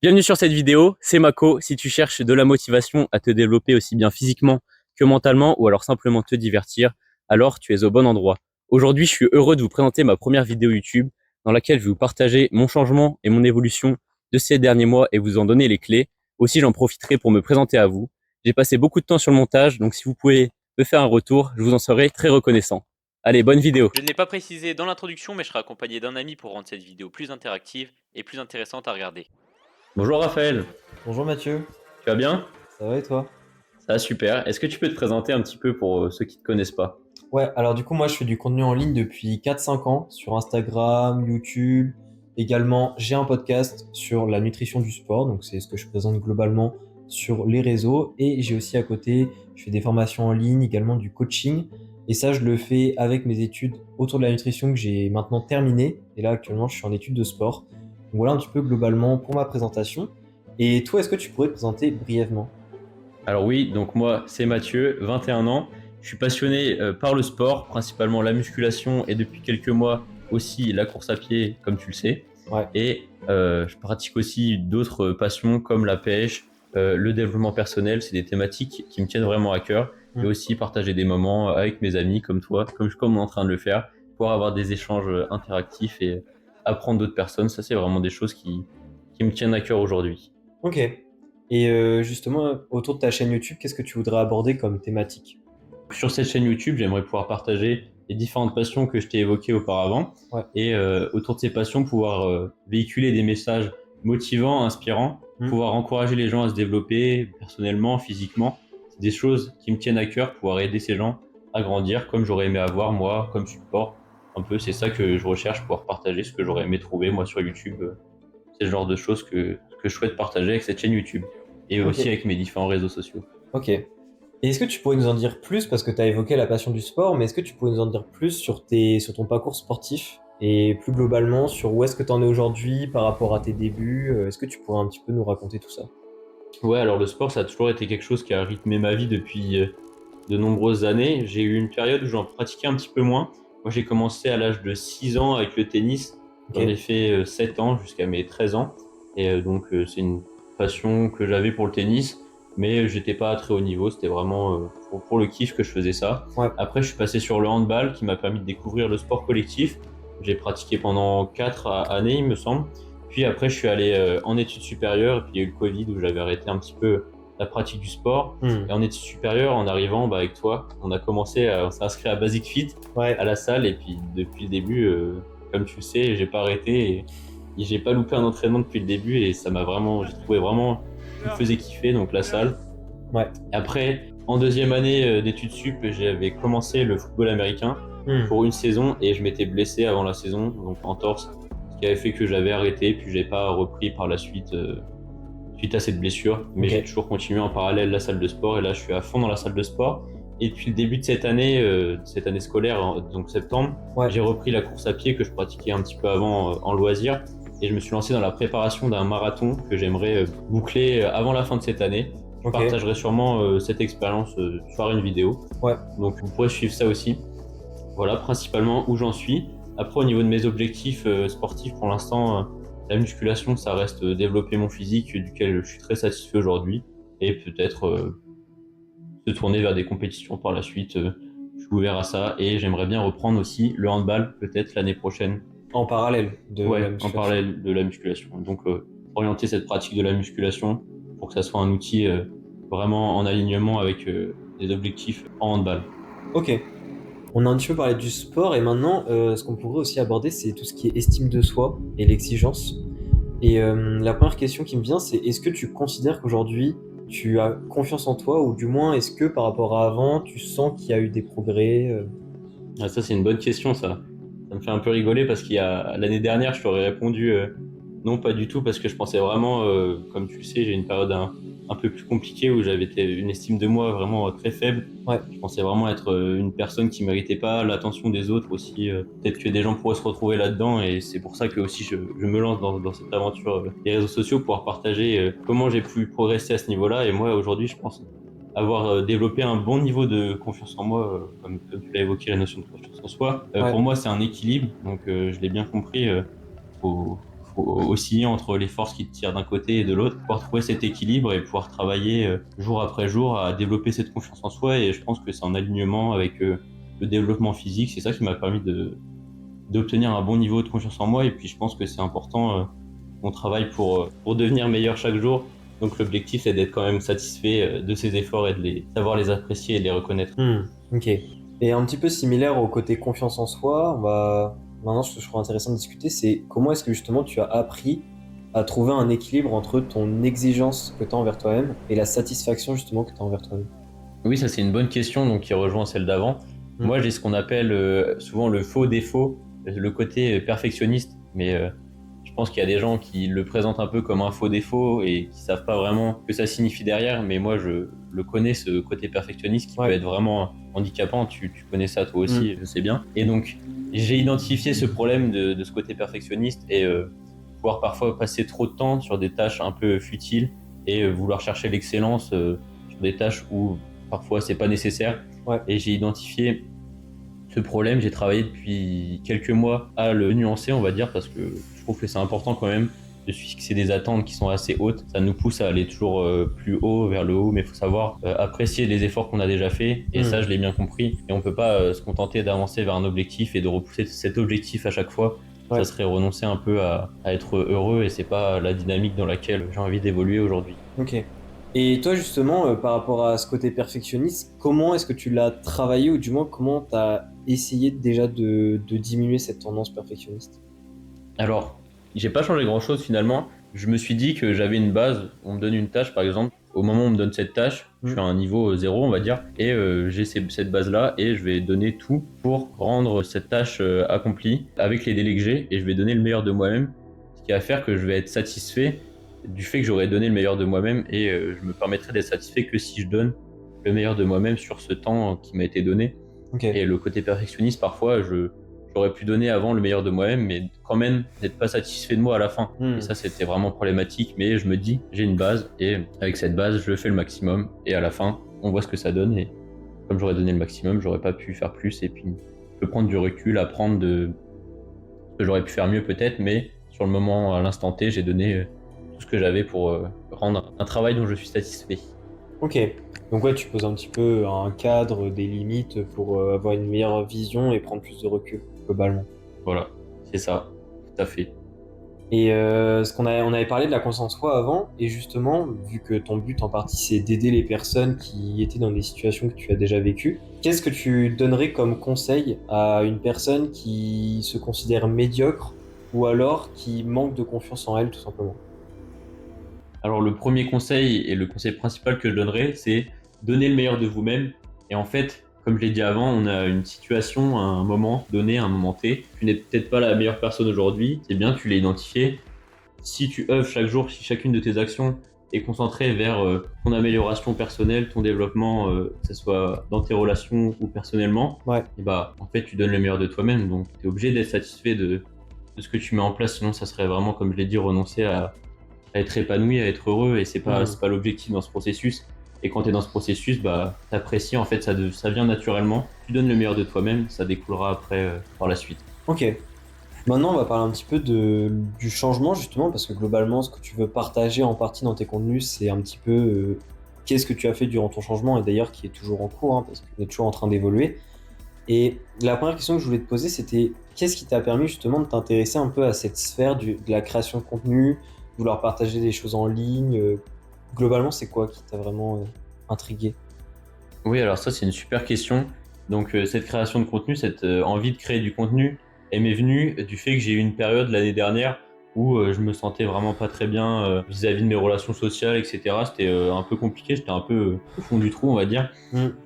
Bienvenue sur cette vidéo, c'est Mako. Si tu cherches de la motivation à te développer aussi bien physiquement que mentalement ou alors simplement te divertir, alors tu es au bon endroit. Aujourd'hui, je suis heureux de vous présenter ma première vidéo YouTube dans laquelle je vais vous partager mon changement et mon évolution de ces derniers mois et vous en donner les clés. Aussi, j'en profiterai pour me présenter à vous. J'ai passé beaucoup de temps sur le montage, donc si vous pouvez me faire un retour, je vous en serai très reconnaissant. Allez, bonne vidéo. Je ne l'ai pas précisé dans l'introduction, mais je serai accompagné d'un ami pour rendre cette vidéo plus interactive et plus intéressante à regarder. Bonjour Raphaël, Bonjour Mathieu, tu vas bien? ça va et toi? Ça va super. Est-ce que tu peux te présenter un petit peu pour ceux qui ne te connaissent pas? Ouais, alors du coup moi je fais du contenu en ligne depuis 4-5 ans sur Instagram, YouTube. Également j'ai un podcast sur la nutrition du sport, donc c'est ce que je présente globalement sur les réseaux. Et j'ai aussi à côté, je fais des formations en ligne, également du coaching. Et ça je le fais avec mes études autour de la nutrition que j'ai maintenant terminées. Et là actuellement je suis en études de sport. Donc voilà un petit peu globalement pour ma présentation. Et toi, est-ce que tu pourrais te présenter brièvement? Alors oui, donc moi c'est Mathieu, 21 ans. Je suis passionné par le sport, principalement la musculation et depuis quelques mois aussi la course à pied, comme tu le sais. Ouais. Et je pratique aussi d'autres passions comme la pêche, le développement personnel. C'est des thématiques qui me tiennent vraiment à cœur. Et Mm. aussi partager des moments avec mes amis comme toi, comme on est en train de le faire, pour avoir des échanges interactifs et apprendre d'autres personnes. Ça, c'est vraiment des choses qui me tiennent à cœur aujourd'hui. Ok. Et justement, autour de ta chaîne YouTube, qu'est-ce que tu voudrais aborder comme thématique? Sur cette chaîne YouTube, j'aimerais pouvoir partager les différentes passions que je t'ai évoquées auparavant Ouais. et autour de ces passions, pouvoir véhiculer des messages motivants, inspirants, Hmm. pouvoir encourager les gens à se développer personnellement, physiquement. C'est des choses qui me tiennent à cœur, pouvoir aider ces gens à grandir comme j'aurais aimé avoir moi comme support. Un peu, c'est ça que je recherche, pouvoir partager ce que j'aurais aimé trouver moi sur YouTube. C'est le genre de choses que je souhaite partager avec cette chaîne YouTube et Ok. aussi avec mes différents réseaux sociaux. Ok. Et est-ce que tu pourrais nous en dire plus, parce que tu as évoqué la passion du sport, mais est-ce que tu pourrais nous en dire plus sur ton parcours sportif et plus globalement sur où est-ce que tu en es aujourd'hui par rapport à tes débuts? Est-ce que tu pourrais un petit peu nous raconter tout ça? Ouais, alors le sport, ça a toujours été quelque chose qui a rythmé ma vie depuis de nombreuses années. J'ai eu une période où j'en pratiquais un petit peu moins. Moi, j'ai commencé à l'âge de 6 ans avec le tennis. Ok. J'en ai fait 7 ans jusqu'à mes 13 ans. Et c'est une passion que j'avais pour le tennis, mais j'étais pas à très haut niveau. C'était vraiment pour le kiff que je faisais ça. Ouais. Après, je suis passé sur le handball qui m'a permis de découvrir le sport collectif. J'ai pratiqué pendant 4 années, il me semble. Puis après, je suis allé en études supérieures, et puis il y a eu le Covid où j'avais arrêté un petit peu la pratique du sport. Et Hmm. en études supérieures, en arrivant avec toi, on s'est inscrit à Basic Fit, Ouais. à la salle, et puis depuis le début, comme tu le sais, j'ai pas arrêté et j'ai pas loupé un entraînement depuis le début et j'ai trouvé vraiment qui me faisait kiffer, donc la salle. Ouais. Et après, en deuxième année d'études sup, j'avais commencé le football américain Hmm. pour une saison et je m'étais blessé avant la saison, donc en torse, ce qui avait fait que j'avais arrêté, puis j'ai pas repris par la suite suite à cette blessure. Mais j'ai Ok. toujours continué en parallèle la salle de sport et là je suis à fond dans la salle de sport. Et depuis le début de cette année scolaire, donc septembre, Ouais. j'ai repris la course à pied que je pratiquais un petit peu avant en loisir et je me suis lancé dans la préparation d'un marathon que j'aimerais boucler avant la fin de cette année. Je Ok. partagerai sûrement cette expérience sur une vidéo. Ouais. Donc vous pourrez suivre ça aussi. Voilà principalement où j'en suis. Après, au niveau de mes objectifs sportifs, pour l'instant, la musculation, ça reste développer mon physique, duquel je suis très satisfait aujourd'hui, et peut-être se tourner vers des compétitions par la suite. Je suis ouvert à ça, et j'aimerais bien reprendre aussi le handball, peut-être l'année prochaine. En parallèle de la Ouais, en musculation. parallèle de la musculation. Donc, orienter cette pratique de la musculation pour que ça soit un outil vraiment en alignement avec des objectifs en handball. Ok. On a un petit peu parlé du sport et maintenant, ce qu'on pourrait aussi aborder, c'est tout ce qui est estime de soi et l'exigence. Et la première question qui me vient, c'est est-ce que tu considères qu'aujourd'hui, tu as confiance en toi ou du moins, est-ce que par rapport à avant, tu sens qu'il y a eu des progrès? Ah, ça, c'est une bonne question, ça. Ça me fait un peu rigoler parce qu'il y a l'année dernière, je t'aurais répondu non, pas du tout, parce que je pensais vraiment, comme tu le sais, j'ai une période un peu plus compliquée où j'avais une estime de moi vraiment très faible. Ouais, Je pensais vraiment être une personne qui méritait pas l'attention des autres aussi. Peut-être que des gens pourraient se retrouver là-dedans et c'est pour ça que aussi je me lance dans cette aventure des réseaux sociaux, pouvoir partager comment j'ai pu progresser à ce niveau-là. Et moi, aujourd'hui, je pense avoir développé un bon niveau de confiance en moi, comme tu l'as évoqué, la notion de confiance en soi. ouais, Pour moi, c'est un équilibre, donc je l'ai bien compris. Faut, osciller entre les forces qui te tirent d'un côté et de l'autre, pouvoir trouver cet équilibre et pouvoir travailler jour après jour à développer cette confiance en soi. Et je pense que c'est en alignement avec le développement physique. C'est ça qui m'a permis d'obtenir un bon niveau de confiance en moi. Et puis je pense que c'est important, on travaille pour devenir meilleur chaque jour. Donc l'objectif, c'est d'être quand même satisfait de ses efforts et de savoir les apprécier et de les reconnaître. Ok. Et un petit peu similaire au côté confiance en soi, maintenant ce que je trouve intéressant de discuter, c'est comment est-ce que justement tu as appris à trouver un équilibre entre ton exigence que tu as envers toi-même et la satisfaction justement que tu as envers toi-même. Oui, ça c'est une bonne question, donc qui rejoint celle d'avant. Moi, j'ai ce qu'on appelle souvent le faux défaut, le côté perfectionniste, mais je pense qu'il y a des gens qui le présentent un peu comme un faux défaut et qui savent pas vraiment ce que ça signifie derrière, mais moi je le connais, ce côté perfectionniste qui peut être vraiment handicapant. Tu connais ça toi aussi, je sais bien. Et donc j'ai identifié ce problème de ce côté perfectionniste et pouvoir parfois passer trop de temps sur des tâches un peu futiles et vouloir chercher l'excellence sur des tâches où parfois c'est pas nécessaire. Et j'ai identifié ce problème, j'ai travaillé depuis quelques mois à le nuancer, on va dire, parce que je trouve que c'est important quand même de se fixer des attentes qui sont assez hautes. Ça nous pousse à aller toujours plus haut, vers le haut, mais il faut savoir apprécier les efforts qu'on a déjà faits, et ça, je l'ai bien compris. Et on peut pas se contenter d'avancer vers un objectif et de repousser cet objectif à chaque fois. Ça serait renoncer un peu à être heureux, et c'est pas la dynamique dans laquelle j'ai envie d'évoluer aujourd'hui. Ok. Et toi, justement, par rapport à ce côté perfectionniste, comment est-ce que tu l'as travaillé, ou du moins, comment tu as essayé déjà de diminuer cette tendance perfectionniste? Alors, j'ai pas changé grand-chose finalement. Je me suis dit que j'avais une base. On me donne une tâche, par exemple. Au moment où on me donne cette tâche, je suis à un niveau 0, on va dire, et j'ai cette base-là, et je vais donner tout pour rendre cette tâche accomplie avec les délais que j'ai, et je vais donner le meilleur de moi-même, ce qui va faire que je vais être satisfait du fait que j'aurai donné le meilleur de moi-même, et je me permettrai d'être satisfait que si je donne le meilleur de moi-même sur ce temps qui m'a été donné. Et le côté perfectionniste, parfois, j'aurais pu donner avant le meilleur de moi-même, mais quand même n'être pas satisfait de moi à la fin. Et ça, c'était vraiment problématique, mais je me dis, j'ai une base, et avec cette base, je fais le maximum, et à la fin, on voit ce que ça donne, et comme j'aurais donné le maximum, j'aurais pas pu faire plus, et puis je peux prendre du recul, apprendre de ce que j'aurais pu faire mieux peut-être, mais sur le moment, à l'instant T, j'ai donné tout ce que j'avais pour rendre un travail dont je suis satisfait. Ok. Donc ouais, tu poses un petit peu un cadre, des limites pour avoir une meilleure vision et prendre plus de recul, globalement. Voilà, c'est ça, tout à fait. Et on avait parlé de la confiance en soi avant, et justement, vu que ton but en partie c'est d'aider les personnes qui étaient dans des situations que tu as déjà vécues, qu'est-ce que tu donnerais comme conseil à une personne qui se considère médiocre ou alors qui manque de confiance en elle tout simplement? Alors le premier conseil et le conseil principal que je donnerais, c'est donner le meilleur de vous-même. Et en fait, comme je l'ai dit avant, on a une situation à un moment donné, à un moment T. Tu n'es peut-être pas la meilleure personne aujourd'hui, c'est bien que tu l'aies identifié. Si tu œuvres chaque jour, si chacune de tes actions est concentrée vers ton amélioration personnelle, ton développement, que ce soit dans tes relations ou personnellement, et bah en fait tu donnes le meilleur de toi-même. Donc tu es obligé d'être satisfait de ce que tu mets en place, sinon ça serait vraiment, comme je l'ai dit, renoncer à être épanoui, à être heureux, et c'est pas l'objectif dans ce processus. Et quand tu es dans ce processus, bah t'apprécies, en fait, ça vient naturellement. Tu donnes le meilleur de toi-même, ça découlera après par la suite. Ok. Maintenant, on va parler un petit peu du changement, justement, parce que globalement, ce que tu veux partager en partie dans tes contenus, c'est un petit peu qu'est-ce que tu as fait durant ton changement, et d'ailleurs qui est toujours en cours, parce qu'on est toujours en train d'évoluer. Et la première question que je voulais te poser, c'était qu'est-ce qui t'a permis justement de t'intéresser un peu à cette sphère de la création de contenu, vouloir partager des choses en ligne. Globalement, c'est quoi qui t'a vraiment intrigué? Oui, alors ça, c'est une super question. Donc cette création de contenu, cette envie de créer du contenu, elle m'est venue du fait que j'ai eu une période l'année dernière où je me sentais vraiment pas très bien vis-à-vis de mes relations sociales, etc. C'était un peu compliqué, j'étais un peu au fond du trou, on va dire.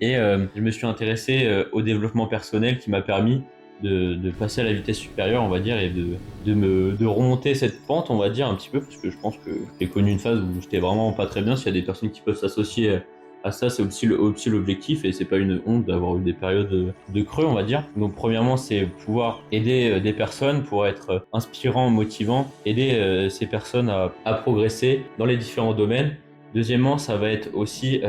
Et je me suis intéressé au développement personnel qui m'a permis de passer à la vitesse supérieure, on va dire, et de remonter cette pente, on va dire, un petit peu, parce que je pense que j'ai connu une phase où j'étais vraiment pas très bien. S'il y a des personnes qui peuvent s'associer à ça, c'est aussi l'objectif, et c'est pas une honte d'avoir eu des périodes de creux, on va dire. Donc premièrement, c'est pouvoir aider des personnes, pour être inspirant, motivant, aider ces personnes à progresser dans les différents domaines. Deuxièmement, ça va être aussi,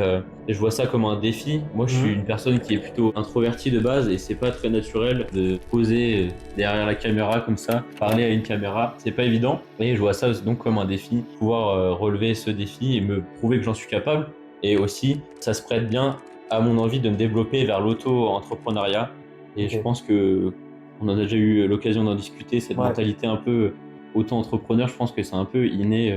je vois ça comme un défi. Moi, je suis une personne qui est plutôt introvertie de base et c'est pas très naturel de poser derrière la caméra comme ça, parler à une caméra. C'est pas évident. Et je vois ça donc comme un défi, pouvoir relever ce défi et me prouver que j'en suis capable. Et aussi, ça se prête bien à mon envie de me développer vers l'auto-entrepreneuriat. Et je Ok. pense que on en a déjà eu l'occasion d'en discuter, cette Ouais. mentalité un peu auto-entrepreneur, je pense que c'est un peu inné.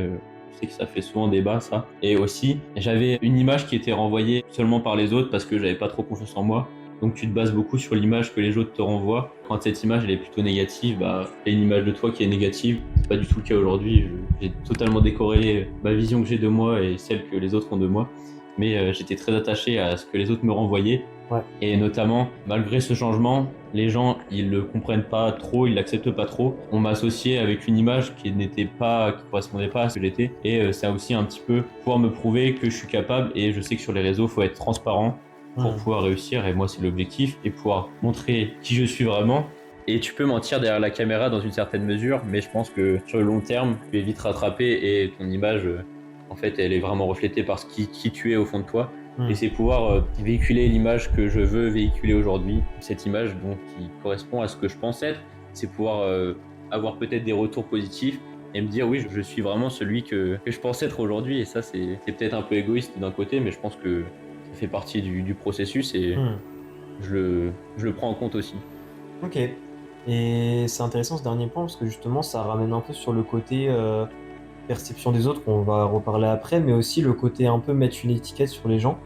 Je sais que ça fait souvent débat, ça. Et aussi, j'avais une image qui était renvoyée seulement par les autres parce que j'avais pas trop confiance en moi. Donc tu te bases beaucoup sur l'image que les autres te renvoient. Quand cette image elle est plutôt négative, bah il y a une image de toi qui est négative. C'est pas du tout le cas aujourd'hui. J'ai totalement décorrélé ma vision que j'ai de moi et celle que les autres ont de moi. Mais j'étais très attaché à ce que les autres me renvoyaient. Ouais. Et notamment, malgré ce changement, les gens, ils le comprennent pas trop, ils l'acceptent pas trop. On m'a associé avec une image qui correspondait pas à ce que j'étais. Et c'est aussi un petit peu pouvoir me prouver que je suis capable. Et je sais que sur les réseaux, faut être transparent pour pouvoir réussir. Et moi, c'est l'objectif. Et pouvoir montrer qui je suis vraiment. Et tu peux mentir derrière la caméra dans une certaine mesure, mais je pense que sur le long terme, tu es vite rattrapé et ton image, en fait, elle est vraiment reflétée par qui tu es au fond de toi. Et c'est pouvoir véhiculer l'image que je veux véhiculer aujourd'hui. Cette image donc qui correspond à ce que je pense être, c'est pouvoir avoir peut-être des retours positifs et me dire oui, je suis vraiment celui que je pense être aujourd'hui. Et ça, c'est peut-être un peu égoïste d'un côté, mais je pense que ça fait partie du processus et je le prends en compte aussi. Ok. Et c'est intéressant ce dernier point parce que justement ça ramène un peu sur le côté perception des autres, on va reparler après, mais aussi le côté un peu mettre une étiquette sur les gens.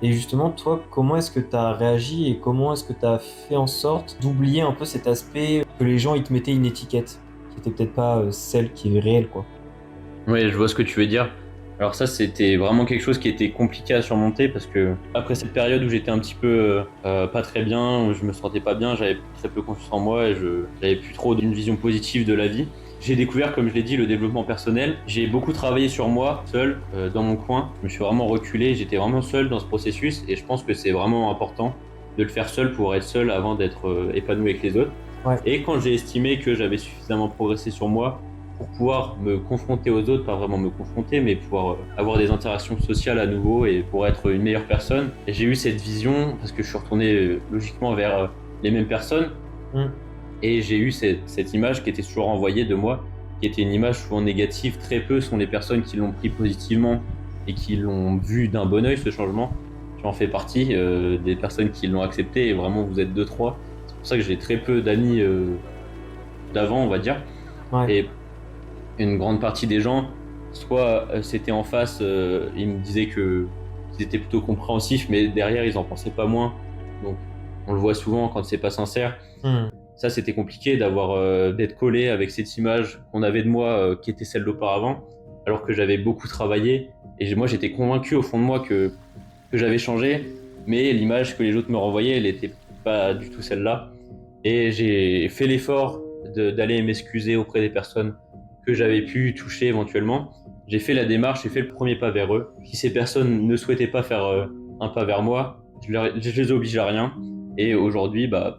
Et justement, toi, comment est-ce que tu as réagi et comment est-ce que tu as fait en sorte d'oublier un peu cet aspect que les gens ils te mettaient une étiquette qui était peut-être pas celle qui est réelle, quoi. Oui, je vois ce que tu veux dire. Alors ça, c'était vraiment quelque chose qui était compliqué à surmonter parce que après cette période où j'étais un petit peu pas très bien, où je me sentais pas bien, j'avais très peu confiance en moi et je j'avais plus trop une vision positive de la vie. J'ai découvert, comme je l'ai dit, le développement personnel. J'ai beaucoup travaillé sur moi, seul, dans mon coin. Je me suis vraiment reculé, j'étais vraiment seul dans ce processus et je pense que c'est vraiment important de le faire seul pour être seul avant d'être épanoui avec les autres. Ouais. Et quand j'ai estimé que j'avais suffisamment progressé sur moi, pour pouvoir me confronter aux autres, pas vraiment me confronter, mais pouvoir avoir des interactions sociales à nouveau et pour être une meilleure personne. Et j'ai eu cette vision parce que je suis retourné logiquement vers les mêmes personnes Mm. et j'ai eu cette image qui était toujours envoyée de moi, qui était une image souvent négative. Très peu sont les personnes qui l'ont pris positivement et qui l'ont vu d'un bon œil, ce changement. J'en fais partie des personnes qui l'ont accepté et vraiment vous êtes deux, trois. C'est pour ça que j'ai très peu d'amis d'avant, on va dire. Ouais. Et une grande partie des gens, soit c'était en face, ils me disaient qu'ils étaient plutôt compréhensifs, mais derrière ils en pensaient pas moins. Donc on le voit souvent quand c'est pas sincère. Mm. Ça c'était compliqué d'être collé avec cette image qu'on avait de moi qui était celle d'auparavant, alors que j'avais beaucoup travaillé et moi j'étais convaincu au fond de moi que j'avais changé, mais l'image que les autres me renvoyaient, elle était pas du tout celle-là. Et j'ai fait l'effort d'aller m'excuser auprès des personnes que j'avais pu toucher éventuellement. J'ai fait la démarche, j'ai fait le premier pas vers eux. Si ces personnes ne souhaitaient pas faire un pas vers moi, je les oblige à rien. Et aujourd'hui, bah,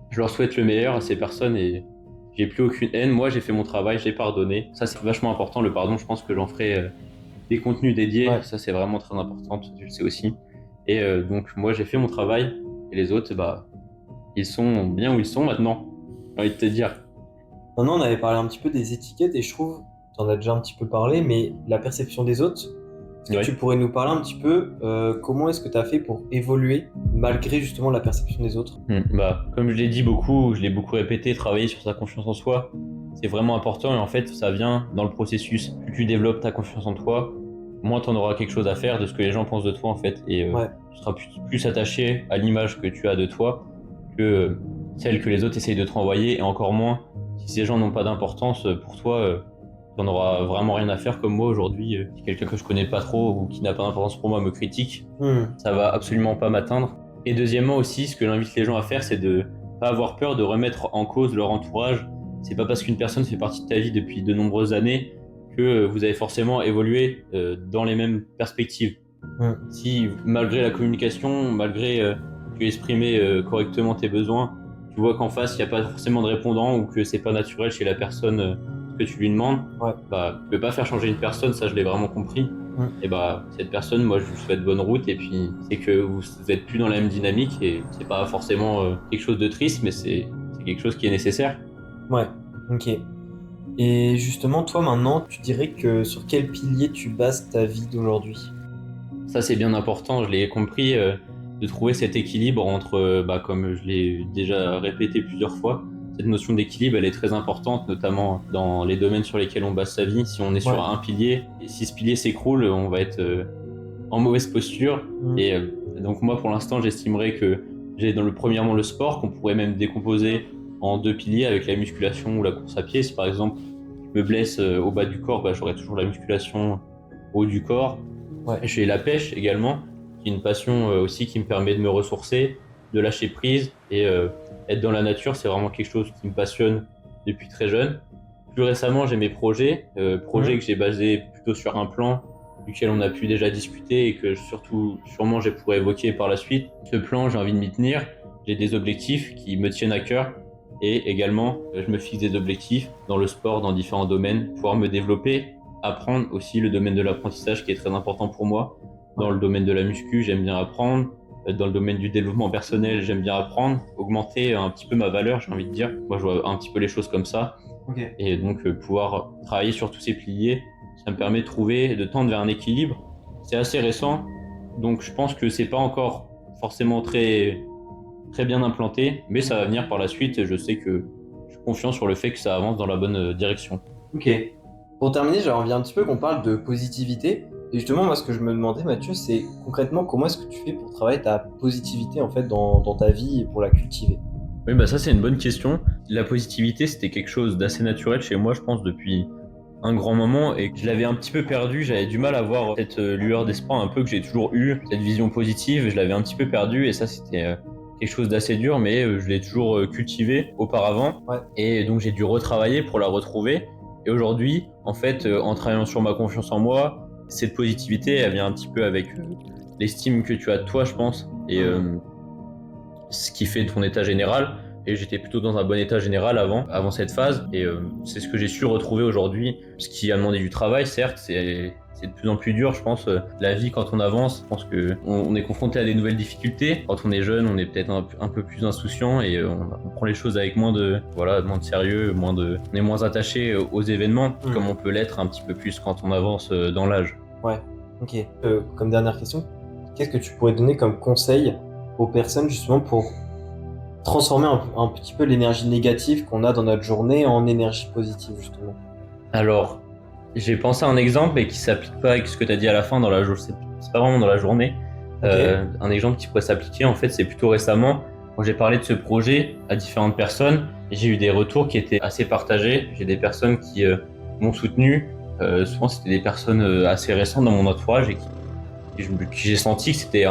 je leur souhaite le meilleur à ces personnes et j'ai plus aucune haine. Moi, j'ai fait mon travail, j'ai pardonné. Ça, c'est vachement important. Le pardon, je pense que j'en ferai des contenus dédiés. Ouais. Ça, c'est vraiment très important. Tu le sais aussi. Et donc, moi, j'ai fait mon travail et les autres, bah, ils sont bien où ils sont maintenant. J'ai envie de te dire. Maintenant, on avait parlé un petit peu des étiquettes et je trouve, tu en as déjà un petit peu parlé, mais la perception des autres, est-ce que Ouais. tu pourrais nous parler un petit peu comment est-ce que tu as fait pour évoluer malgré justement la perception des autres? Bah, comme je l'ai dit beaucoup, je l'ai beaucoup répété, travailler sur sa confiance en soi, c'est vraiment important et en fait, ça vient dans le processus. Plus tu développes ta confiance en toi, moins tu en auras quelque chose à faire de ce que les gens pensent de toi en fait et Ouais. tu seras plus attaché à l'image que tu as de toi que celle que les autres essayent de te renvoyer et encore moins si ces gens n'ont pas d'importance pour toi. Tu n'en auras vraiment rien à faire comme moi aujourd'hui. Si quelqu'un que je connais pas trop ou qui n'a pas d'importance pour moi me critique, Mm. ça va absolument pas m'atteindre. Et deuxièmement aussi, ce que j'invite les gens à faire, c'est de pas avoir peur de remettre en cause leur entourage. C'est pas parce qu'une personne fait partie de ta vie depuis de nombreuses années que vous avez forcément évolué dans les mêmes perspectives. Mm. Si malgré la communication, malgré que tu exprimé correctement tes besoins, tu vois qu'en face il n'y a pas forcément de répondant ou que c'est pas naturel chez la personne ce que tu lui demandes, Ouais. bah tu peux pas faire changer une personne, ça je l'ai vraiment compris. et bah cette personne, moi je vous souhaite bonne route, et puis c'est que vous êtes plus dans la même dynamique, et c'est pas forcément quelque chose de triste, mais c'est quelque chose qui est nécessaire. Ouais, ok. Et justement, toi maintenant, tu dirais que sur quel pilier tu bases ta vie d'aujourd'hui? Ça, c'est bien important, je l'ai compris, de trouver cet équilibre entre, comme je l'ai déjà répété plusieurs fois, cette notion d'équilibre, elle est très importante, notamment dans les domaines sur lesquels on base sa vie. Si on est sur un pilier, et si ce pilier s'écroule, on va être en mauvaise posture. Et donc moi, pour l'instant, j'estimerais que j'ai premièrement le sport, qu'on pourrait même décomposer en deux piliers avec la musculation ou la course à pied. Si par exemple, je me blesse au bas du corps, j'aurai toujours la musculation au haut du corps. Ouais. J'ai la pêche également, qui est une passion aussi qui me permet de me ressourcer, de lâcher prise, et être dans la nature, c'est vraiment quelque chose qui me passionne depuis très jeune. Plus récemment, j'ai mes projets que j'ai basés plutôt sur un plan duquel on a pu déjà discuter et que sûrement je pourrais évoquer par la suite. Ce plan, j'ai envie de m'y tenir, j'ai des objectifs qui me tiennent à cœur, et également je me fixe des objectifs dans le sport, dans différents domaines, pouvoir me développer, apprendre aussi le domaine de l'apprentissage qui est très important pour moi. Dans le domaine de la muscu, j'aime bien apprendre. Dans le domaine du développement personnel, j'aime bien apprendre, augmenter un petit peu ma valeur, j'ai envie de dire. Moi, je vois un petit peu les choses comme ça. Okay. Et donc, pouvoir travailler sur tous ces piliers, ça me permet de tendre vers un équilibre. C'est assez récent, donc je pense que c'est pas encore forcément très, très bien implanté, mais ça va venir par la suite, et je sais que je suis confiant sur le fait que ça avance dans la bonne direction. Ok. Pour terminer, j'aurais envie un petit peu qu'on parle de positivité. Et justement, moi, ce que je me demandais, Mathieu, c'est concrètement comment est-ce que tu fais pour travailler ta positivité en fait dans ta vie et pour la cultiver? Oui, ça c'est une bonne question. La positivité, c'était quelque chose d'assez naturel chez moi, je pense, depuis un grand moment, et je l'avais un petit peu perdu. J'avais du mal à voir cette lueur d'espoir un peu que j'ai toujours eu, cette vision positive. Je l'avais un petit peu perdu, et ça c'était quelque chose d'assez dur, mais je l'ai toujours cultivé auparavant. Ouais. Et donc j'ai dû retravailler pour la retrouver. Et aujourd'hui, en fait, en travaillant sur ma confiance en moi, cette positivité, elle vient un petit peu avec l'estime que tu as de toi, je pense, et ce qui fait ton état général. Et j'étais plutôt dans un bon état général avant cette phase, et c'est ce que j'ai su retrouver aujourd'hui, ce qui a demandé du travail, certes, c'est de plus en plus dur, je pense. La vie, quand on avance, je pense qu'on est confronté à des nouvelles difficultés. Quand on est jeune, on est peut-être un peu plus insouciant, et on prend les choses avec moins de sérieux, on est moins attaché aux événements, comme on peut l'être un petit peu plus quand on avance dans l'âge. Ouais, ok. Comme dernière question, qu'est-ce que tu pourrais donner comme conseil aux personnes justement pour transformer un petit peu l'énergie négative qu'on a dans notre journée en énergie positive, justement? Alors, j'ai pensé à un exemple, mais qui s'applique pas avec ce que tu as dit à la fin dans la journée. C'est pas vraiment dans la journée. Okay. Un exemple qui pourrait s'appliquer, en fait, c'est plutôt récemment, quand j'ai parlé de ce projet à différentes personnes, et j'ai eu des retours qui étaient assez partagés. J'ai des personnes qui m'ont soutenu. Souvent, c'était des personnes assez récentes dans mon entourage, et qui j'ai senti que c'était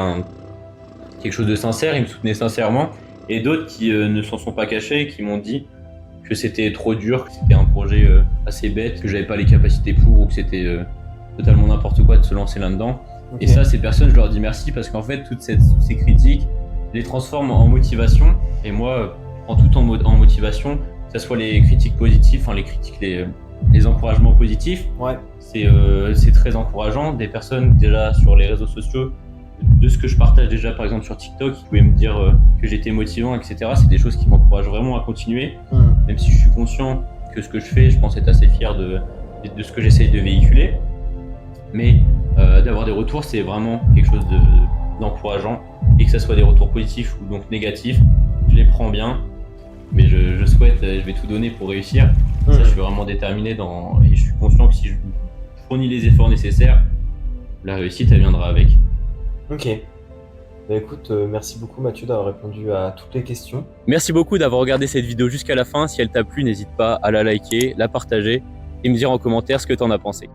quelque chose de sincère. Ils me soutenaient sincèrement. Et d'autres qui ne s'en sont pas cachés et qui m'ont dit que c'était trop dur, que c'était un projet assez bête, que j'avais pas les capacités pour, ou que c'était totalement n'importe quoi de se lancer là-dedans. Okay. Et ça, ces personnes, je leur dis merci, parce qu'en fait, toutes ces critiques, je les transforme en motivation. Et moi, je prends tout en motivation, que ce soit les critiques positives, enfin les critiques, les encouragements positifs. Ouais. C'est très encourageant. Des personnes déjà sur les réseaux sociaux, de ce que je partage déjà par exemple sur TikTok, qui pouvaient me dire que j'étais motivant, etc. C'est des choses qui m'encouragent vraiment à continuer, même si je suis conscient que ce que je fais, je pense être assez fier de ce que j'essaye de véhiculer. Mais d'avoir des retours, c'est vraiment quelque chose d'encourageant, et que ce soit des retours positifs ou donc négatifs, je les prends bien, mais je souhaite, je vais tout donner pour réussir. Ça, je suis vraiment déterminé et je suis conscient que si je fournis les efforts nécessaires, la réussite, elle viendra avec. Ok. Bah écoute, merci beaucoup Mathieu d'avoir répondu à toutes les questions. Merci beaucoup d'avoir regardé cette vidéo jusqu'à la fin. Si elle t'a plu, n'hésite pas à la liker, la partager et me dire en commentaire ce que t'en as pensé.